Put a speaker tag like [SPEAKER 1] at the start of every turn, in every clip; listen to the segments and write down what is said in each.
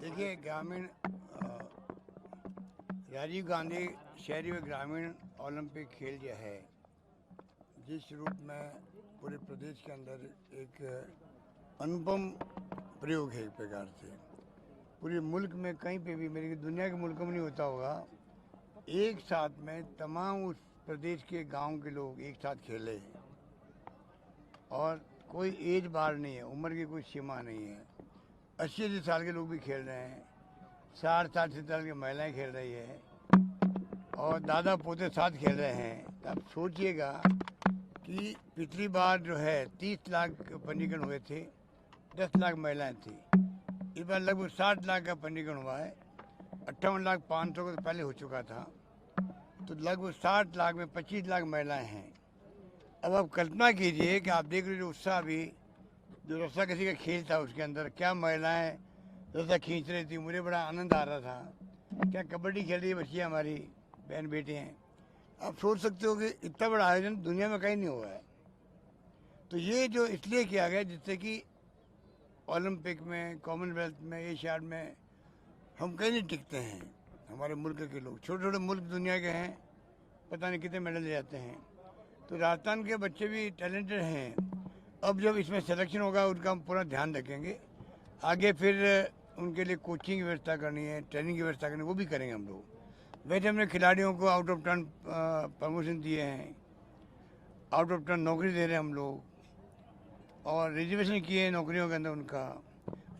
[SPEAKER 1] देखिए ग्रामीण राजीव गांधी शहरी व ग्रामीण ओलंपिक खेल जो है जिस रूप में पूरे प्रदेश के अंदर एक अनुपम प्रयोग है, एक प्रकार से पूरे मुल्क में कहीं पे भी, मेरी दुनिया के मुल्कों में नहीं होता होगा, एक साथ में तमाम उस प्रदेश के गांव के लोग एक साथ खेले और कोई एज बार नहीं है, उम्र की कोई सीमा नहीं है। 80 साल के लोग भी खेल रहे हैं, 60-60 साल की महिलाएं खेल रही है और दादा पोते साथ खेल रहे हैं। तो आप सोचिएगा कि पिछली बार जो है 30 लाख पंजीकरण हुए थे, 10 लाख महिलाएं थी। इस बार लगभग 60 लाख का पंजीकरण हुआ है। 58,500 का तो पहले हो चुका था, तो लगभग 60 लाख में 25 लाख महिलाएं हैं। अब आप कल्पना कीजिए कि आप देख लीजिए उत्साह भी, जो रस्सा कसी का खेल था उसके अंदर क्या महिलाएं रस्सा खींच रही थी, मुझे बड़ा आनंद आ रहा था। क्या कबड्डी खेल रही है बच्चियाँ, हमारी बहन बेटे हैं। आप सोच सकते हो कि इतना बड़ा आयोजन दुनिया में कहीं नहीं हुआ है। तो ये जो इसलिए किया गया जिससे कि ओलंपिक में, कॉमनवेल्थ में, एशियाड में हम कहीं नहीं टिकते हैं। हमारे मुल्क के लोग, छोटे छोटे मुल्क दुनिया के हैं, पता नहीं कितने मेडल ले जाते हैं। तो राजस्थान के बच्चे भी टैलेंटेड हैं। अब जब इसमें सिलेक्शन होगा उनका हम पूरा ध्यान रखेंगे। आगे फिर उनके लिए कोचिंग की व्यवस्था करनी है, ट्रेनिंग की व्यवस्था करनी है, वो भी करेंगे हम लोग। वैसे हमने खिलाड़ियों को आउट ऑफ टर्न प्रमोशन दिए हैं, आउट ऑफ टर्न नौकरी दे रहे हैं हम लोग, और रिजर्वेशन किए हैं नौकरियों के अंदर उनका।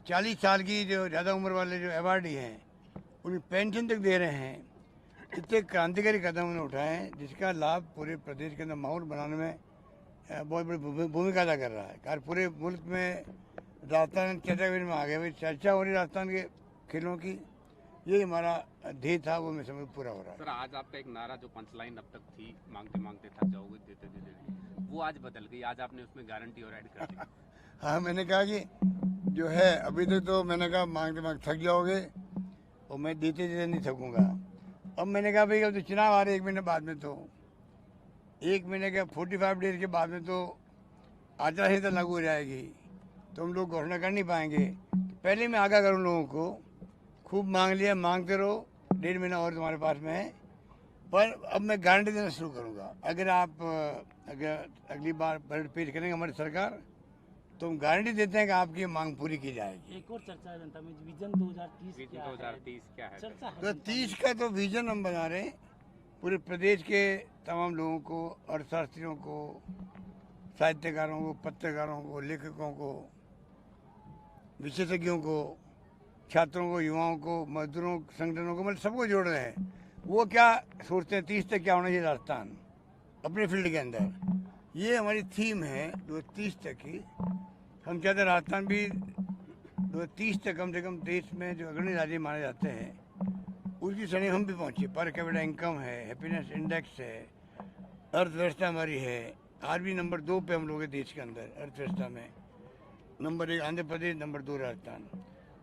[SPEAKER 1] 40 साल की जो ज़्यादा उम्र वाले जो अवार्डी हैं उन्हें पेंशन तक दे रहे हैं। इतने क्रांतिकारी कदम उन्होंने उठाए हैं जिसका लाभ पूरे प्रदेश के अंदर माहौल बनाने में बहुत बड़ी भूमिका अदा कर रहा है। कार पूरे मुल्क में राजस्थान कैटेगरी में आ गया, भाई चर्चा हो रही राजस्थान के खेलों की। ये हमारा ध्येय था, वो मैं समझ पूरा हो रहा है।
[SPEAKER 2] सर, आज आपका एक नारा जो पंचलाइन अब तक थी, मांगते मांगते थक जाओगे, देते देते, वो आज बदल गई। आज आपने उसमें गारंटी और ऐड कर दी।
[SPEAKER 1] हाँ, मैंने कहा कि जो है अभी तक तो मैंने कहा मांगते मांगते थक जाओगे और मैं देते देते नहीं थकूंगा। अब मैंने कहा भाई अब तो चुनाव आ रहे 1 महीने बाद में, तो 1 महीने के 45 डेज के बाद में तो आचार संहिता लागू हो जाएगी, तो हम लोग घोषणा कर नहीं पाएंगे। तो पहले मैं आगाह करूँ लोगों को, खूब मांग लिया, मांगते रहो, 1.5 महीना और तुम्हारे पास में है। पर अब मैं गारंटी देना शुरू करूँगा। अगर अगली बार बजट पेश करेंगे हमारी सरकार, तो हम गारंटी देते हैं कि आपकी मांग पूरी की जाएगी।
[SPEAKER 3] एक और चर्चा है जनता में, विजन 2030
[SPEAKER 2] क्या है?
[SPEAKER 3] चर्चा है
[SPEAKER 1] तो 30 का तो विजन हम बना रहे हैं पूरे प्रदेश के तमाम लोगों को, अर्थशास्त्रियों को, साहित्यकारों को, पत्रकारों को, लेखकों को, विशेषज्ञों को, छात्रों को, युवाओं को, मजदूरों संगठनों को, मतलब सबको जोड़ रहे हैं। वो क्या सोचते हैं 30 तक क्या होना चाहिए राजस्थान अपने फील्ड के अंदर, ये हमारी थीम है 2030 तक की। हम चाहते हैं राजस्थान भी 2030 तक कम से कम देश में जो अग्रणी राज्य माने जाते हैं उसकी श्रेणी हम भी पहुँचे। पर कैपिटा इनकम है, हैप्पीनेस इंडेक्स है, अर्थव्यवस्था हमारी है। आज भी नंबर 2 पे हम लोग हैं देश के अंदर अर्थव्यवस्था में। Number 1 Andhra Pradesh, number 2 Rajasthan.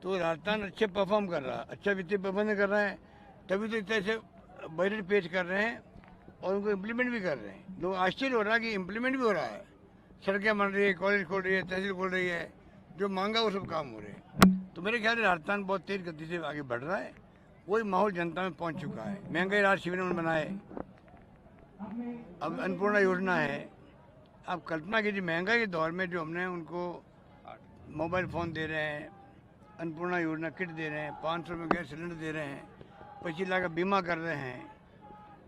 [SPEAKER 1] तो राजस्थान अच्छे परफॉर्म कर रहा है, अच्छा वित्तीय प्रबंधन कर रहा है, तभी तो इतने से बजट पेश कर रहे हैं और उनको इम्प्लीमेंट भी कर रहे हैं। लोग आश्चर्य हो रहा है कि इम्प्लीमेंट भी हो रहा है। सड़कें बन रही है, कॉलेज खोल रही है, तहसील खोल रही है, जो मांगा वो सब काम हो रहे हैं। तो मेरे ख्याल से राजस्थान बहुत तेज गति से आगे बढ़ रहा है। वही माहौल जनता में पहुंच चुका है। महंगाई राहत शिविर उन्होंने बनाए, अब अन्नपूर्णा योजना है। आप कल्पना कीजिए महंगाई के दौर में जो हमने उनको मोबाइल फ़ोन दे रहे हैं, अन्नपूर्णा योजना किट दे रहे हैं, 500 में गैस सिलेंडर दे रहे हैं, 25 लाख का बीमा कर रहे हैं,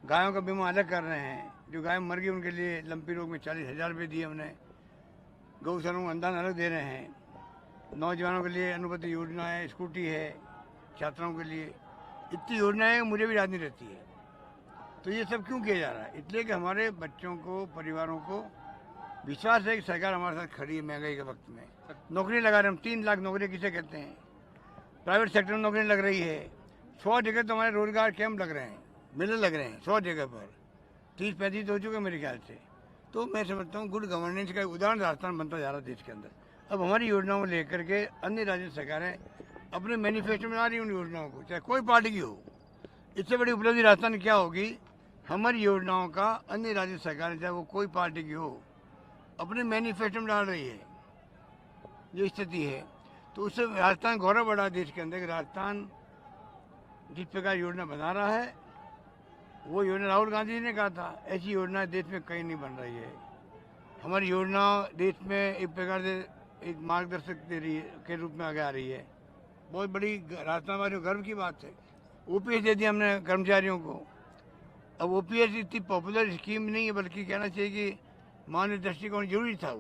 [SPEAKER 1] गायों का बीमा अलग कर रहे हैं, जो गाय मर गई उनके लिए लंपी रोग में 40,000 रुपये दिए हमने, गौशालाओं को अनुदान अलग दे रहे हैं, नौजवानों के लिए अनुपति योजना है, स्कूटी है, छात्राओं के लिए। इतनी योजनाएं मुझे भी याद नहीं रहती है। तो ये सब क्यों किया जा रहा है? इसलिए कि हमारे बच्चों को, परिवारों को विश्वास है कि सरकार हमारे साथ खड़ी है महंगाई के वक्त में। नौकरी लगा रहे हम, 3 लाख नौकरी किसे कहते हैं, प्राइवेट सेक्टर में नौकरी लग रही है। 100 जगह तो हमारे रोजगार कैंप लग रहे हैं, मेले लग रहे हैं 100 जगह पर, 30-35 हो चुके मेरे ख्याल से। तो मैं समझता हूँ गुड गवर्नेंस का उदाहरण राजस्थान बनता जा रहा है देश के अंदर। अब हमारी योजनाओं को लेकर के अन्य राज्य सरकारें अपने मैनिफेस्टो में आ रही है उन योजनाओं को, चाहे कोई पार्टी की हो। इससे बड़ी उपलब्धि राजस्थान क्या होगी? हमारी योजनाओं का अन्य राज्य सरकारें, चाहे वो कोई पार्टी की हो, अपने मैनिफेस्टो में डाल रही है। ये स्थिति है। तो उससे राजस्थान गौरव बढ़ा देश के अंदर कि राजस्थान जिस प्रकार योजना बना रहा है, वो योजना राहुल गांधी जी ने कहा था, ऐसी योजना देश में कहीं नहीं बन रही है। हमारी योजना देश में एक प्रकार से एक मार्गदर्शक दे रही है, के रूप में आगे आ रही है। बहुत बड़ी राजस्थान वाले गर्व की बात है। ओपीएस दे दिया हमने कर्मचारियों को। अब ओपीएस इतनी पॉपुलर स्कीम नहीं है, बल्कि कहना चाहिए कि मानवीय दृष्टिकोण जरूरी था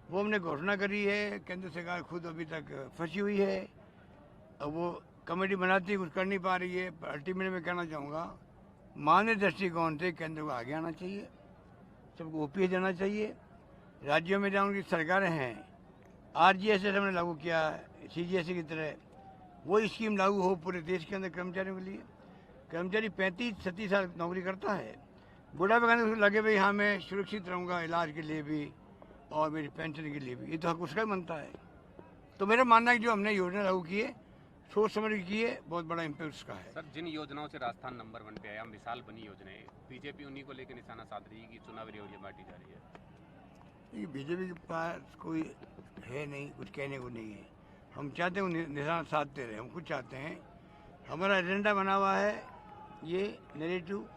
[SPEAKER 1] वो हमने घोषणा करी है। केंद्र सरकार खुद अभी तक फंसी हुई है। अब वो कमेटी बनाती कुछ कर नहीं पा रही है। अल्टीमेट में कहना चाहूँगा, मानवीय दृष्टिकोण से केंद्र को आगे आना चाहिए, सबको ओपीएस देना चाहिए। राज्यों में जहाँ उनकी सरकारें हैं, आरजीएसएस हमने लागू किया, सीजीएसई की तरह वो स्कीम लागू हो पूरे देश के अंदर कर्मचारियों के लिए। कर्मचारी 35-37 साल नौकरी करता है, बुढ़ापे का उसको लगे भाई हाँ मैं सुरक्षित रहूँगा इलाज के लिए भी और मेरी पेंशन के लिए भी, ये तो हक उसका ही बनता है। तो मेरा मानना है कि जो हमने योजना लागू की है, सोच समझ के की है, बहुत बड़ा इम्पैक्ट उसका है।
[SPEAKER 2] सर, जिन योजनाओं से राजस्थान नंबर 1 पे आया, मिसाल बनी योजनाएं, बीजेपी उन्हीं को लेकर निशाना साध रही है कि चुनावी रेवड़ियां बांटी जा रही है।
[SPEAKER 1] बीजेपी के पास कोई है नहीं, कुछ कहने को नहीं है। हम चाहते हैं निशाना साधते रहे, हम खुद चाहते हैं। हमारा एजेंडा बना हुआ है ये नैरेटिव,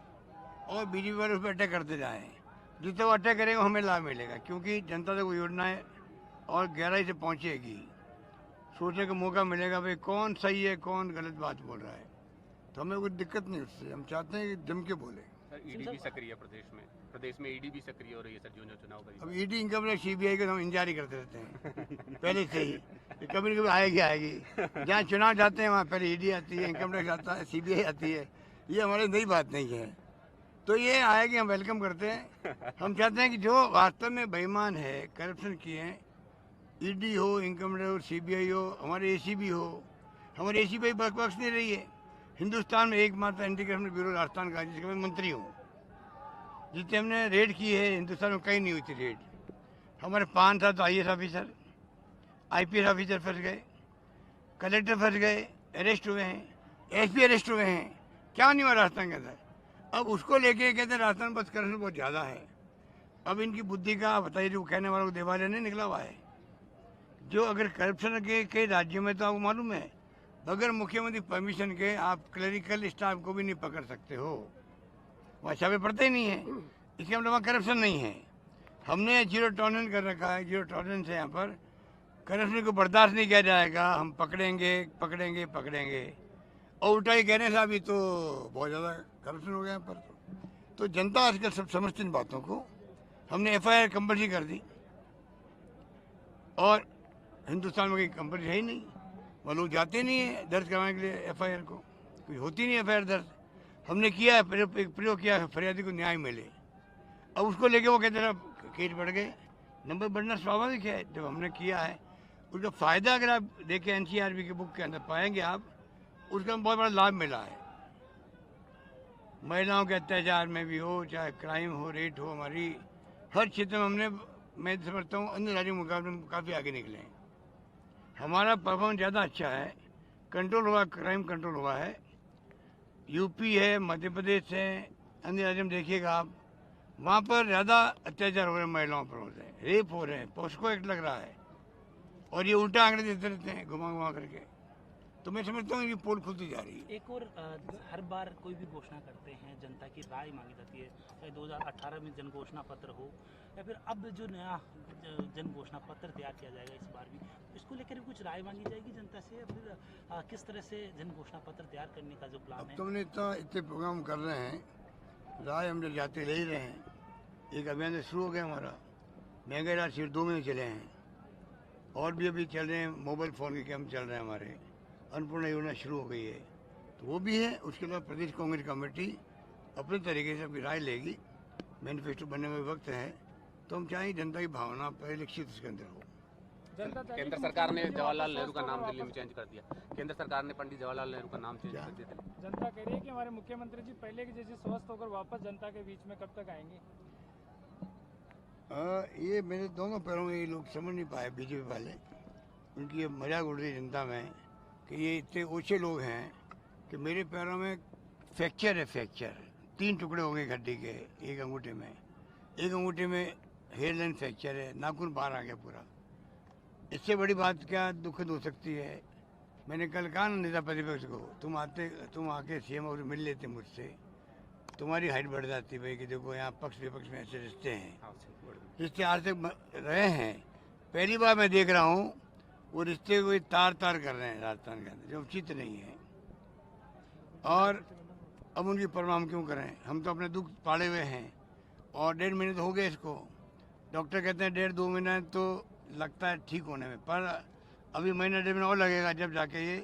[SPEAKER 1] और बीजेपी वाले उस पर अटैक करते जाएँ। जितना वो अटैक करेगा हमें लाभ मिलेगा, क्योंकि जनता तक वो योजनाएँ और गहराई से पहुँचेगी। सोचने का मौका मिलेगा भाई कौन सही है कौन गलत बात बोल रहा है। तो हमें कोई दिक्कत नहीं उससे, हम चाहते हैं कि जम के बोले।
[SPEAKER 2] सर, ईडी भी सक्रिय है प्रदेश में ईडी भी सक्रिय हो रही है सर, जो चुनाव करी।
[SPEAKER 1] अब ईडी इनकम टैक्स सीबीआई को हम इंतजार करते रहते हैं पहले से ही, कभी कभी आएगी। जहाँ चुनाव जाते हैं वहाँ पहले ईडी आती है, इनकम टैक्स आता है, सीबीआई आती है। ये हमारी नई बात नहीं है, तो ये आएगी, हम वेलकम करते हैं। हम चाहते हैं कि जो वास्तव में बेईमान है, करप्शन किए हैं, ईडी हो, इनकम टैक्स हो, सीबीआई हो, हमारे एसीबी हो, हमारी एसीबी बख्श नहीं रही है। हिंदुस्तान में एकमात्र एंटी करप्शन ब्यूरो राजस्थान का, जिसका मैं मंत्री हूँ। जितने हमने रेड की है हिंदुस्तान में कहीं नहीं हुई थी रेड। हमारे 5-7 IAS ऑफिसर, IPS ऑफिसर फंस गए, कलेक्टर फंस गए, अरेस्ट हुए हैं, SP अरेस्ट हुए हैं। क्या नहीं हुआ राजस्थान के अंदर? अब उसको लेके कहते हैं राजस्थान बस करप्शन बहुत ज़्यादा है। अब इनकी बुद्धि का बताइए, जो कहने वालों को देवालय नहीं निकला हुआ है। जो अगर करप्शन के राज्यों में तो आपको मालूम है, बगैर मुख्यमंत्री परमिशन के आप क्लरिकल स्टाफ को भी नहीं पकड़ सकते हो, वहाँ छापे पड़ते ही नहीं है। इसके मतलब वहाँ करप्शन नहीं है। हमने 0 टॉलरेंस कर रखा है, 0 टॉलरेंस है यहाँ पर। करप्शन को बर्दाश्त नहीं किया जाएगा, हम पकड़ेंगे पकड़ेंगे पकड़ेंगे। और उल्टा ही कहने से अभी तो बहुत ज़्यादा करप्शन हो गया यहाँ पर। तो जनता आजकल सब समझती इन बातों को। हमने FIR कंपल्सरी कर दी, और हिंदुस्तान में कोई कंपनी है ही नहीं, वह लोग जाते नहीं है दर्ज करवाने के लिए FIR को, कोई होती नहीं FIR दर्ज। हमने किया है, प्रयोग किया है, फरियादी को न्याय मिले। अब उसको लेके वो कहते हैं केस बढ़ गए। नंबर बढ़ना स्वाभाविक है, जब हमने किया है उसका फ़ायदा अगर आप देखें NCRB की बुक के अंदर पाएंगे आप, उसका बहुत बड़ा लाभ मिला है। महिलाओं के अत्याचार में भी हो, चाहे क्राइम हो, रेट हो, हमारी हर क्षेत्र में हमने, मैं समझता हूँ अन्य राज्यों के मुकाबले में काफ़ी आगे निकले हैं। हमारा परफॉर्मेंस ज़्यादा अच्छा है, कंट्रोल हुआ, क्राइम कंट्रोल हुआ है। यूपी है, मध्य प्रदेश है, अन्य राज्य में देखिएगा आप, वहाँ पर ज़्यादा अत्याचार हो रहे हैं, महिलाओं पर हो रहे हैं, रेप हो रहे हैं, पोस्को एक्ट लग रहा है, और ये उल्टा आंकड़े देते रहते हैं घुमा घुमा करके। तो मैं समझता हूँ ये पोल खुलती जा रही है।
[SPEAKER 3] एक और हर बार कोई भी घोषणा करते हैं, जनता की राय मांगी जाती है, चाहे 2018 में जन घोषणा पत्र हो या फिर अब जो नया जन घोषणा पत्र तैयार किया जाएगा इस बार भी, इसको लेकर कुछ राय मांगी जाएगी जनता से, या फिर किस तरह से जन घोषणा पत्र तैयार करने का जो प्लान है?
[SPEAKER 1] तुमने इतने प्रोग्राम कर रहे हैं, राय हम जब जाते ले ही रहे हैं। एक अभियान शुरू हो गया हमारा, महंगाई राहत शिविर 2 महीने चले हैं, और भी अभी चल रहे हैं, मोबाइल फ़ोन के कैंप चल रहे हैं हमारे, अन्नपूर्णा योजना शुरू हो गई है, तो वो भी है। उसके बाद प्रदेश कांग्रेस कमेटी अपने तरीके से अपनी राय लेगी, मैनिफेस्टो बनने में वक्त है, तो हम चाहें जनता की भावना परिलक्षित उसके अंदर हो।
[SPEAKER 2] केंद्र सरकार ने जवाहरलाल नेहरू का नाम दिल्ली में चेंज कर दिया, केंद्र सरकार ने पंडित जवाहरलाल नेहरू का नाम चेंज कर दिया।
[SPEAKER 4] जनता कह रही है कि हमारे मुख्यमंत्री जी पहले की जैसे स्वस्थ होकर वापस जनता के बीच में कब तक आएंगे?
[SPEAKER 1] ये मेरे दोनों पैरों में ये लोग समझ नहीं पाए, बीजेपी वाले, उनकी ये मजाक उड़ रही जनता में कि ये इतने ऊँचे लोग हैं कि मेरे पैरों में फ्रैक्चर है, फ्रैक्चर 3 टुकड़े हो गए हड्डी के, एक अंगूठे में, एक अंगूठे में हेयर लाइन फ्रैक्चर है, नाखून बाहर आ गया पूरा। इससे बड़ी बात क्या दुखद हो सकती है। मैंने कल कहा ना नेता प्रतिपक्ष को, तुम आके सीएम और मिल लेते मुझसे, तुम्हारी हाइट बढ़ जाती भाई कि देखो यहाँ पक्ष विपक्ष में ऐसे रिश्ते हैं, रिश्ते आज तक रहे हैं। पहली बार मैं देख रहा हूँ वो रिश्ते को तार कर रहे हैं राजस्थान के अंदर, जो उचित नहीं है। और अब उनकी परवाह हम क्यों करें, हम तो अपने दुख पाले हुए हैं। और 1.5 महीने तो हो गए इसको, डॉक्टर कहते हैं 1.5-2 महीना तो लगता है ठीक होने में, पर अभी महीना 1.5 महीना और लगेगा जब जाके ये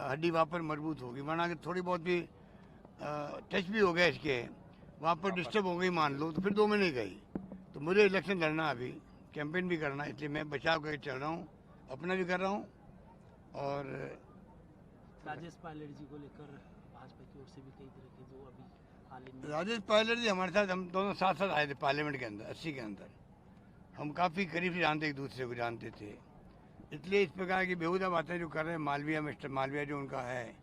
[SPEAKER 1] हड्डी वहाँ पर मजबूत होगी। वरना कि थोड़ी बहुत भी टच भी हो गया इसके, वहाँ पर डिस्टर्ब हो गई मान लो, तो फिर 2 महीने गई। तो मुझे इलेक्शन लड़ना, अभी कैंपेन भी करना, इसलिए मैं बचाव करके चल रहा हूँ, अपना भी कर रहा हूँ। और
[SPEAKER 3] राजेश पायलट जी को लेकर भाजपा की ओर से भी कई तरह के जो अभी हाल ही में
[SPEAKER 1] राजेश पायलट जी हमारे साथ, हम दोनों साथ साथ आए थे पार्लियामेंट के अंदर 80 के अंदर। हम काफ़ी करीब से जानते, एक दूसरे को जानते थे। इसलिए इस प्रकार की बेहुदा बातें जो कर रहे हैं मालवीय, मिस्टर मालवीय जो उनका है,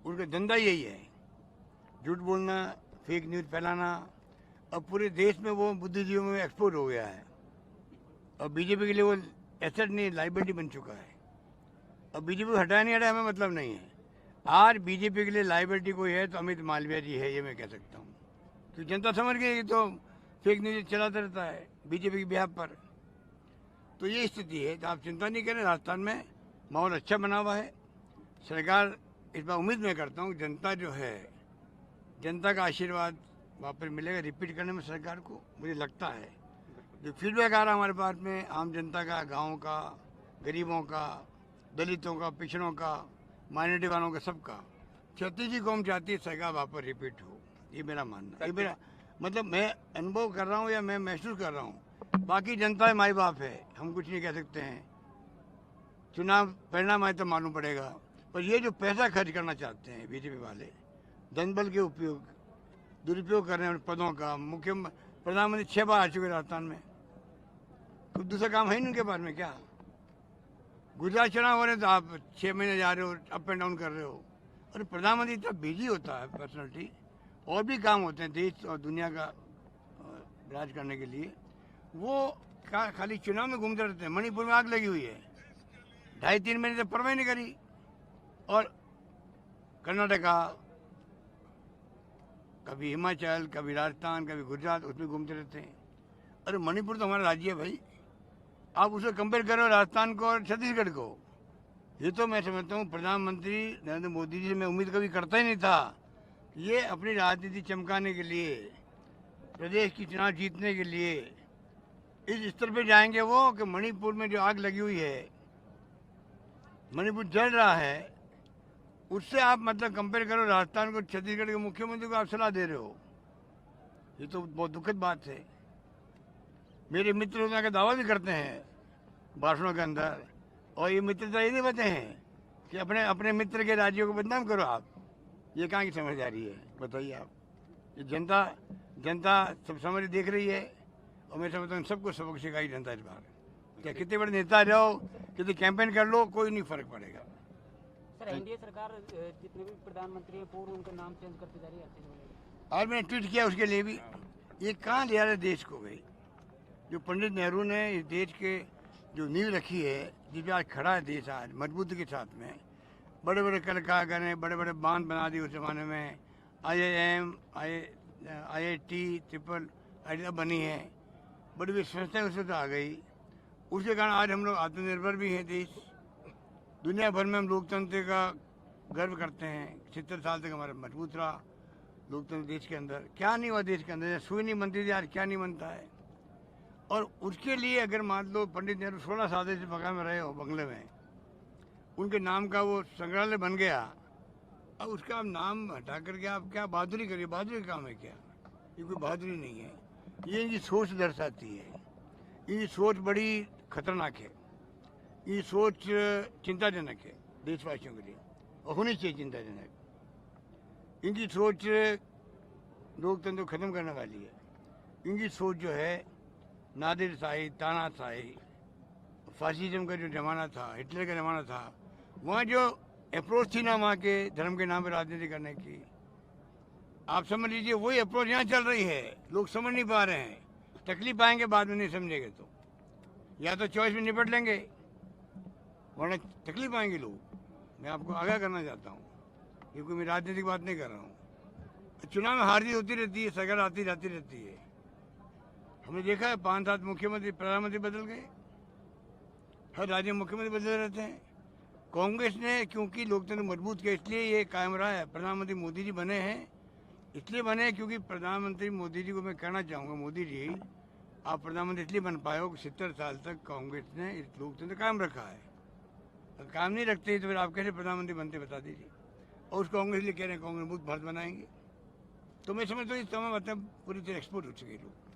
[SPEAKER 1] उनका धंधा यही है, झूठ बोलना, फेक न्यूज़ फैलाना। अब पूरे देश में वो बुद्धिजीवियों में एक्सपोर्ट हो गया है। और बीजेपी के लिए वो एसेट नहीं, लाइबिलिटी बन चुका है। अब बीजेपी को हटाया नहीं हटाया हमें मतलब नहीं है। आज बीजेपी के लिए लाइबिलिटी कोई है तो अमित मालवीय जी है, ये मैं कह सकता हूँ। क्योंकि जनता समझ गई तो फेक न्यूज़ चलाता रहता है बीजेपी के बिहाफ पर। तो ये स्थिति है। तो आप चिंता नहीं करें, राजस्थान में माहौल अच्छा बना हुआ है। सरकार, इस बार उम्मीद मैं करता हूँ जनता जो है, जनता का आशीर्वाद वापस मिलेगा रिपीट करने में सरकार को, मुझे लगता है। जो फीडबैक आ रहा है हमारे पास में आम जनता का, गाँव का, गरीबों का, दलितों का, पिछड़ों का, माइनॉरिटी वालों का, सबका, छत्तीस कौम चाहती है सरकार वापस रिपीट हो। ये मेरा मानना, ये मेरा मतलब मैं अनुभव कर रहा हूँ या मैं महसूस कर रहा हूँ। बाकी जनता माई बाप है, हम कुछ नहीं कह सकते हैं। चुनाव परिणाम आए तो मालूम पड़ेगा। पर ये जो पैसा खर्च करना चाहते हैं बीजेपी वाले, धनबल के उपयोग, दुरुपयोग कर रहे हैं पदों का। मुख्य प्रधानमंत्री 6 बार आ चुके राजस्थान में, कुछ दूसरा काम है नहीं उनके पास में क्या। गुजरात चुनाव हो रहे तो आप 6 महीने जा रहे हो, अप एंड डाउन कर रहे हो। और प्रधानमंत्री इतना बिजी होता है पर्सनैलिटी, और भी काम होते हैं देश और दुनिया का राज करने के लिए। वो खाली चुनाव में घूमते रहते हैं। मणिपुर में आग लगी हुई है, 2.5-3 महीने से परवाह नहीं करी। और कर्नाटका, कभी हिमाचल, कभी राजस्थान, कभी गुजरात, उसमें घूमते रहते हैं। अरे मणिपुर तो हमारा राज्य है भाई, आप उसे कंपेयर करो राजस्थान को और छत्तीसगढ़ को। ये तो मैं समझता हूँ प्रधानमंत्री नरेंद्र मोदी जी से मैं उम्मीद कभी करता ही नहीं था। ये अपनी राजनीति चमकाने के लिए, प्रदेश की चुनाव जीतने के लिए इस स्तर पे जाएंगे वो कि मणिपुर में जो आग लगी हुई है, मणिपुर जल रहा है, उससे आप मतलब कंपेयर करो राजस्थान को, छत्तीसगढ़ के मुख्यमंत्री को आप सलाह दे रहे हो। ये तो बहुत दुखद बात है। मेरे मित्र होने का दावा भी करते हैं भाषणों के अंदर, और ये मित्रता ये नहीं बचे हैं कि अपने अपने मित्र के राज्यों को बदनाम करो आप। ये कहाँ की समझ आ रही है बताइए आप। ये जनता सब समझ देख रही है, और मैं समझता हूँ सबको सबक सिखाई जनता इस बार। क्या कितने बड़े नेता जाओ, कितने कैंपेन कर लो, कोई नहीं फर्क पड़ेगा।
[SPEAKER 5] सर एनडीए सरकार जितने भी प्रधानमंत्री हैं पूर्व उनका नाम चेंज करते जा रही है।
[SPEAKER 1] आज मैंने ट्वीट किया उसके लिए भी। ये कहाँ ले आ रहे देश को भाई। जो पंडित नेहरू ने इस देश के जो नींव रखी है, जिस पर आज खड़ा है देश, आज मजबूती के साथ में, बड़े बड़े कल कारखाने, बड़े बड़े बांध बना दिए उस जमाने में, IIM, IIT, IIT बनी है, बड़ी बड़ी संस्थाएं उसमें तो आ गई। उसके कारण आज हम लोग आत्मनिर्भर भी हैं देश। दुनिया भर में हम लोकतंत्र का गर्व करते हैं। 70 साल तक हमारा मजबूत रहा लोकतंत्र देश के अंदर। क्या नहीं हुआ देश के अंदर, सुई नहीं बनती थी, आज क्या नहीं बनता है। और उसके लिए अगर मान लो पंडित नेहरू 16 साल से बंगला में रहे हो, बंगले में, उनके नाम का वो संग्रहालय बन गया, अब उसका आप नाम हटा करके आप क्या बहादुरी करिए। बहादुरी का काम है क्या? ये कोई बहादुरी नहीं है, ये इनकी सोच दर्शाती है। इनकी सोच बड़ी खतरनाक है, ये सोच चिंताजनक है देशवासियों के लिए, और होनी चाहिए चिंताजनक। इनकी सोच लोकतंत्र को खत्म करने वाली है। इनकी सोच जो है नादिरशाही, तानाशाही, फासिज्म का जो ज़माना था, हिटलर का ज़माना था, वहाँ जो अप्रोच थी ना वहाँ के धर्म के नाम पर राजनीति करने की, आप समझ लीजिए वही अप्रोच यहाँ चल रही है। लोग समझ नहीं पा रहे हैं, तकलीफ आएंगे बाद में नहीं समझेंगे तो, या तो चॉइस में निपट लेंगे वरना तकलीफ आएंगे लोग। मैं आपको आगाह करना चाहता हूँ, ये कोई मैं राजनीतिक बात नहीं कर रहा हूँ। चुनाव में हार जीत होती रहती है, सरकार आती जाती रहती है। हमने देखा है 5-7 मुख्यमंत्री प्रधानमंत्री बदल गए, हर राज्य में मुख्यमंत्री बदलते रहते हैं। कांग्रेस ने क्योंकि लोकतंत्र मजबूत किया इसलिए ये कायम रहा है। प्रधानमंत्री मोदी जी बने हैं, इसलिए बने हैं क्योंकि प्रधानमंत्री मोदी जी को मैं कहना चाहूँगा, मोदी जी आप प्रधानमंत्री इसलिए बन पाए हो कि 70 साल तक कांग्रेस ने इस लोकतंत्र कायम रखा है। अगर काम नहीं रखते तो फिर आप कैसे प्रधानमंत्री बनते बता दीजिए। और उस कांग्रेस लिए कह रहे हैं कांग्रेस मुक्त भारत बनाएंगे। तो मैं समझता हूँ इस समय मतलब पूरी तरह एक्सपोर्ट हो चुके लोग।